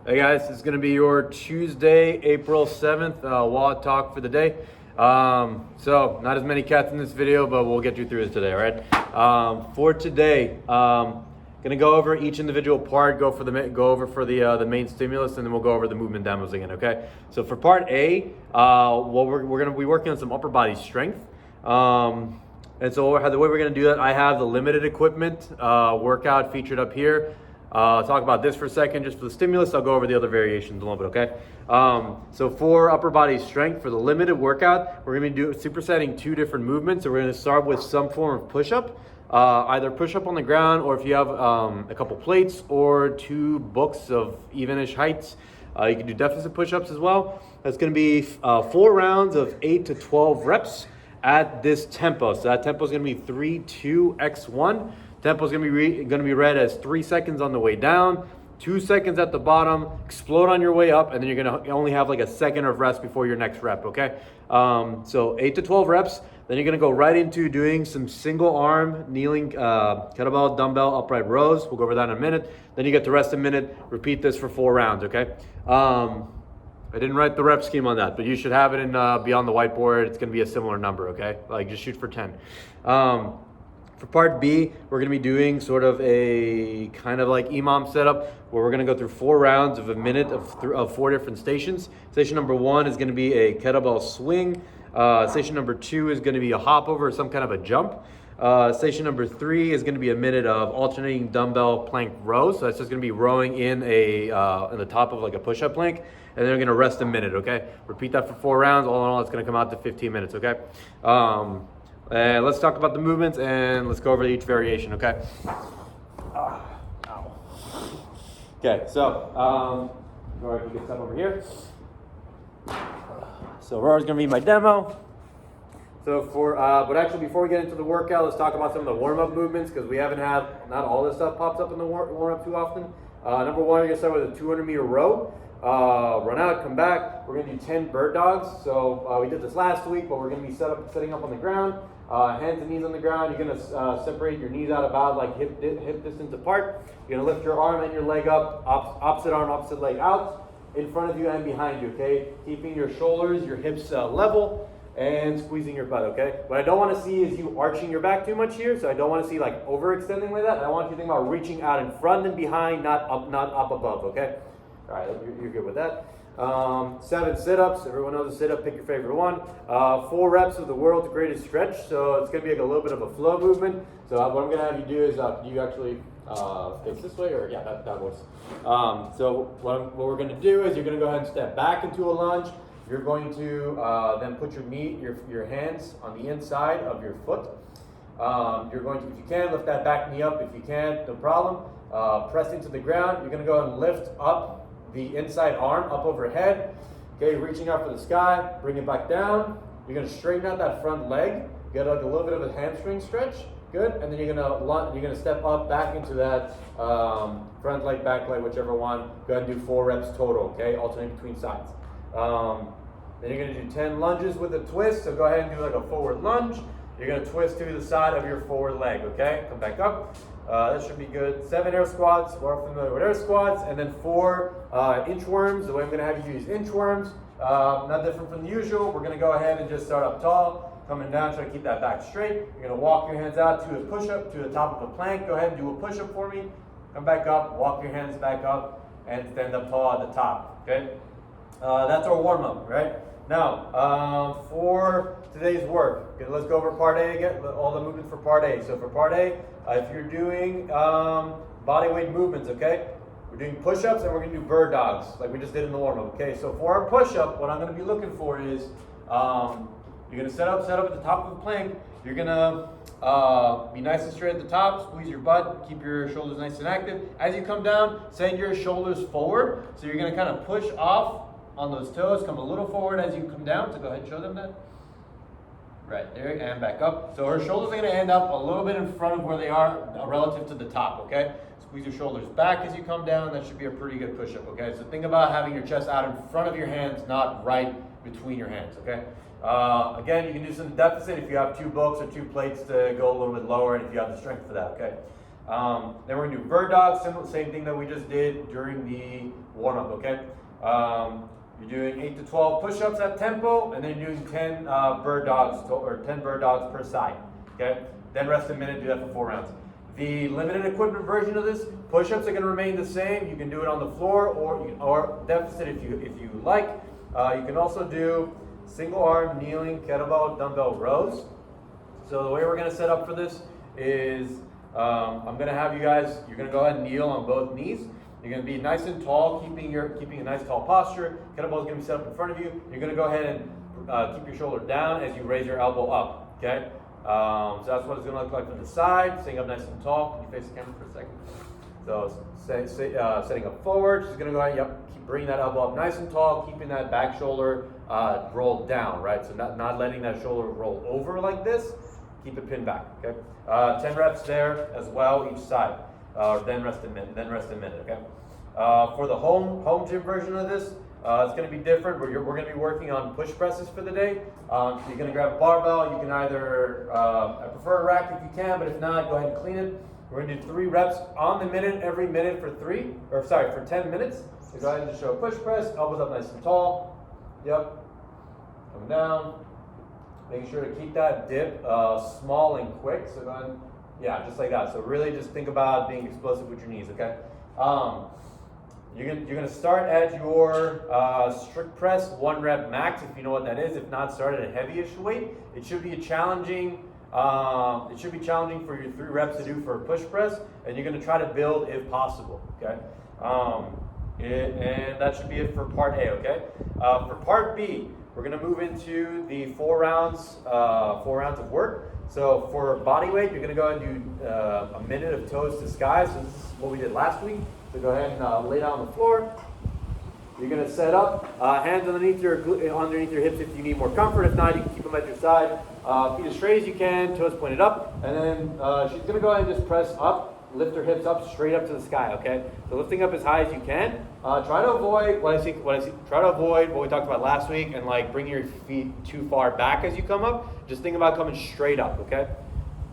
Hey guys, it's gonna be your Tuesday, April 7th wallet talk for the day. So not as many cats in this video, but we'll get you through it today, all right? For today, gonna go over each individual part, go over for the main stimulus, and then we'll go over the movement demos again, okay? So for part A, we're gonna be working on some upper body strength. And so the way we're gonna do that, I have the limited equipment workout featured up here. I'll talk about this for a second, just for the stimulus. I'll go over the other variations a little bit, okay? So for upper body strength, for the limited workout, we're gonna be supersetting two different movements. So we're gonna start with some form of push-up, either push-up on the ground, or if you have a couple plates or two books of evenish heights, you can do deficit push-ups as well. That's gonna be 4 rounds of 8 to 12 reps at this tempo. So that tempo is gonna be 3-2-X1. Tempo is going to be read as 3 seconds on the way down, 2 seconds at the bottom, explode on your way up, and then you're going to only have like a second of rest before your next rep, okay? So 8 to 12 reps, then you're going to go right into doing some single arm, kneeling, kettlebell, dumbbell, upright rows. We'll go over that in a minute. Then you get to rest a minute, repeat this for 4 rounds, okay? I didn't write the rep scheme on that, but you should have it in beyond the whiteboard. It's going to be a similar number, okay? Like just shoot for 10. For part B, we're going to be doing sort of a kind of like EMOM setup where we're going to go through 4 rounds of a minute of 4 different stations. Station number 1 is going to be a kettlebell swing. Station number 2 is going to be a hop over or some kind of a jump. Station number 3 is going to be a minute of alternating dumbbell plank rows. So that's just going to be rowing in the top of like a push-up plank. And then we're going to rest a minute, okay? Repeat that for 4 rounds. All in all, it's going to come out to 15 minutes, okay? Let's talk about the movements and let's go over each variation, okay? Okay, so, go ahead and get stuff over here. So Aurora's gonna be my demo. So but actually before we get into the workout, let's talk about some of the warm-up movements because we haven't had, not all this stuff pops up in the warm-up too often. Number 1, you're gonna start with a 200-meter row. Run out, come back. We're gonna do 10 bird dogs. So we did this last week, but we're gonna be setting up on the ground. Hands and knees on the ground. You're gonna separate your knees out about like hip distance apart. You're gonna lift your arm and your leg up, opposite arm, opposite leg out, in front of you and behind you, okay? Keeping your shoulders, your hips level, and squeezing your butt, okay? What I don't wanna see is you arching your back too much here, so I don't wanna see like overextending like that. I want you to think about reaching out in front and behind, not up above, okay? All right, you're good with that. 7 sit-ups. Everyone knows a sit-up. Pick your favorite one. 4 reps of the world's greatest stretch. So it's going to be like a little bit of a flow movement. So what I'm going to have you do is you actually face this way, or yeah, that works. So what we're going to do is you're going to go ahead and step back into a lunge. You're going to then put your hands on the inside of your foot. You're going to, if you can, lift that back knee up. If you can't, no problem. Press into the ground. You're going to go and lift up the inside arm up overhead, okay, reaching out for the sky, bring it back down. You're gonna straighten out that front leg, get like a little bit of a hamstring stretch, good, and then you're gonna step up back into that front leg, back leg, whichever one. Go ahead and do 4 reps total, okay, alternate between sides. Then you're gonna do 10 lunges with a twist, so go ahead and do like a forward lunge. You're gonna twist to the side of your forward leg, okay, come back up. That should be good. 7 air squats, we're familiar with air squats, and then 4 inchworms. The way I'm going to have you use inchworms, not different from the usual. We're going to go ahead and just start up tall, coming down, try to keep that back straight. You're going to walk your hands out to a push-up, to the top of a plank. Go ahead and do a push-up for me. Come back up, walk your hands back up, and stand up tall at the top, okay? That's our warm-up, right? Now, for today's work, okay, let's go over part A again, all the movements for part A. So for part A, if you're doing body weight movements, okay, we're doing push-ups and we're going to do bird dogs like we just did in the warm-up, okay? So for our push-up, what I'm going to be looking for is you're going to set up at the top of the plank. You're going to be nice and straight at the top, squeeze your butt, keep your shoulders nice and active. As you come down, send your shoulders forward. So you're going to kind of push off on those toes, come a little forward as you come down. So go ahead and show them that. Right there, and back up. So her shoulders are going to end up a little bit in front of where they are relative to the top, okay? Squeeze your shoulders back as you come down. That should be a pretty good push-up, okay? So think about having your chest out in front of your hands, not right between your hands, okay? Again, you can do some deficit if you have 2 books or 2 plates to go a little bit lower and if you have the strength for that, okay? Then we're gonna do bird dogs, same thing that we just did during the warm-up, okay? You're doing 8 to 12 push-ups at tempo, and then you're doing 10 bird dogs, or 10 bird dogs per side, okay? Then rest a minute, do that for 4 rounds. The limited equipment version of this, push-ups are gonna remain the same. You can do it on the floor or deficit if you like. You can also do single arm, kneeling, kettlebell, dumbbell rows. So the way we're gonna set up for this is, I'm gonna have you guys, you're gonna go ahead and kneel on both knees. You're gonna be nice and tall, keeping a nice tall posture. Kettlebell is gonna be set up in front of you. You're gonna go ahead and keep your shoulder down as you raise your elbow up, okay? So that's what it's gonna look like from the side, staying up nice and tall. Can you face the camera for a second? So setting up forward, she's gonna go ahead, keep bringing that elbow up nice and tall, keeping that back shoulder rolled down, right? So not letting that shoulder roll over like this. Keep it pinned back, okay? 10 reps there as well, each side. Then rest a minute, okay? For the home gym version of this, it's going to be different. We're going to be working on push presses for the day. So you're going to grab a barbell. You can either, I prefer a rack if you can, but if not, go ahead and clean it. We're going to do 3 reps on the minute, every minute for 10 minutes. So go ahead and just show a push press, elbows up nice and tall. Yep. Coming down. Making sure to keep that dip small and quick. So go ahead, just like that. So really just think about being explosive with your knees, okay? You're gonna start at your strict press 1 rep max, if you know what that is. If not, start at a heavyish weight. It should be challenging for your 3 reps to do for a push press, and you're gonna try to build if possible, okay? And that should be it for part A, okay? For part B, we're gonna move into the 4 rounds of work. So for body weight, you're gonna go ahead and do a minute of toes to sky. So this is what we did last week. So go ahead and lay down on the floor. You're gonna set up, hands underneath your hips if you need more comfort. If not, you can keep them at your side. Feet as straight as you can, toes pointed up. And then she's gonna go ahead and just press up. Lift her hips up, straight up to the sky, okay? So lifting up as high as you can. Try to avoid try to avoid what we talked about last week and like bring your feet too far back as you come up. Just think about coming straight up, okay?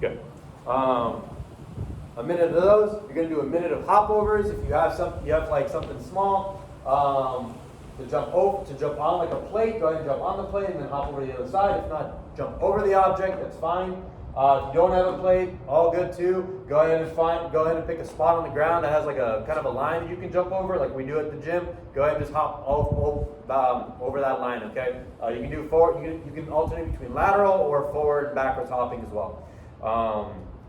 Good. A minute of those. You're gonna do a minute of hop overs. If you have like something small to jump on like a plate, go ahead and jump on the plate and then hop over to the other side. If not, jump over the object, that's fine. If you don't have a plate, all good too. Go ahead and pick a spot on the ground that has like a kind of a line that you can jump over, like we do at the gym. Go ahead and just hop over that line, okay? You can do forward. You can alternate between lateral or forward and backwards hopping as well,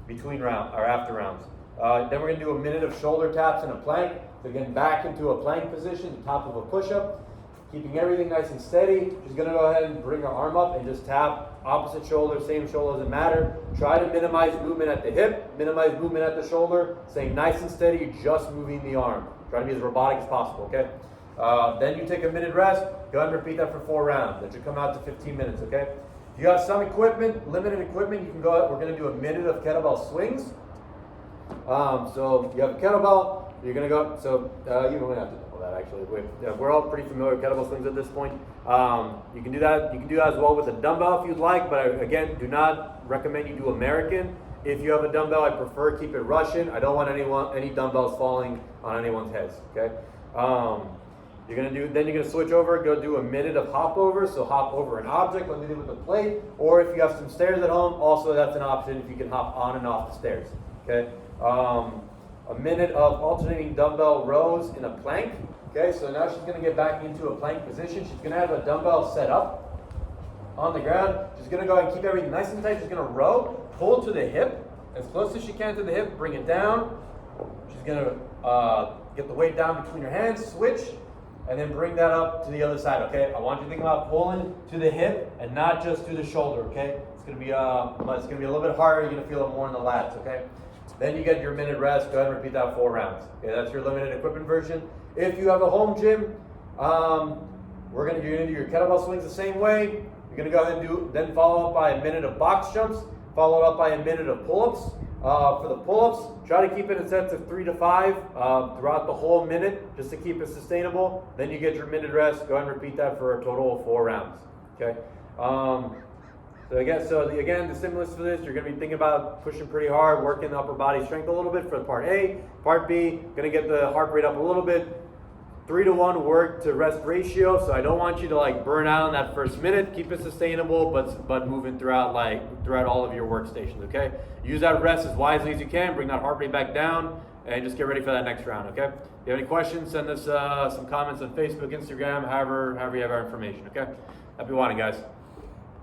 between rounds or after rounds. Then we're gonna do a minute of shoulder taps and a plank. So getting back into a plank position, the top of a push-up. Keeping everything nice and steady. She's gonna go ahead and bring her arm up and just tap opposite shoulder, same shoulder, doesn't matter. Try to minimize movement at the hip, minimize movement at the shoulder. Staying nice and steady, just moving the arm. Try to be as robotic as possible, okay? Then you take a minute rest. Go ahead and repeat that for 4 rounds. That should come out to 15 minutes, okay? If you have some equipment, limited equipment, you can go out. We're gonna do a minute of kettlebell swings. So you have a kettlebell. You're gonna go. So you don't have to know that actually. We're all pretty familiar with kettlebell swings at this point. You can do that. You can do that as well with a dumbbell if you'd like. But again, do not recommend you do American. If you have a dumbbell, I prefer keep it Russian. I don't want any dumbbells falling on anyone's heads. Okay. Then you're gonna switch over. Go do a minute of hop over. So hop over an object, like we did with the plate. Or if you have some stairs at home, also that's an option. If you can hop on and off the stairs. Okay. A minute of alternating dumbbell rows in a plank. Okay, so now she's going to get back into a plank position. She's going to have a dumbbell set up on the ground. She's going to go ahead and keep everything nice and tight. She's going to row, pull to the hip, as close as she can to the hip, bring it down. She's going to get the weight down between her hands, switch, and then bring that up to the other side, okay? I want you to think about pulling to the hip and not just to the shoulder, okay? It's going to be a little bit harder. You're going to feel it more in the lats, okay? Then you get your minute rest. Go ahead and repeat that 4 rounds. Okay, that's your limited equipment version. If you have a home gym, you're gonna do your kettlebell swings the same way. You're gonna go ahead and then follow up by a minute of box jumps, followed up by a minute of pull-ups. For the pull-ups, try to keep it in sets of 3 to 5 throughout the whole minute, just to keep it sustainable. Then you get your minute rest. Go ahead and repeat that for a total of 4 rounds. Okay. So again, the stimulus for this, you're going to be thinking about pushing pretty hard, working the upper body strength a little bit for part A. Part B, going to get the heart rate up a little bit. 3-to-1 work to rest ratio. So I don't want you to like burn out in that first minute. Keep it sustainable, but moving throughout all of your workstations. Okay. Use that rest as wisely as you can. Bring that heart rate back down, and just get ready for that next round. Okay. If you have any questions, send us some comments on Facebook, Instagram, however you have our information. Okay. Happy wanting, guys.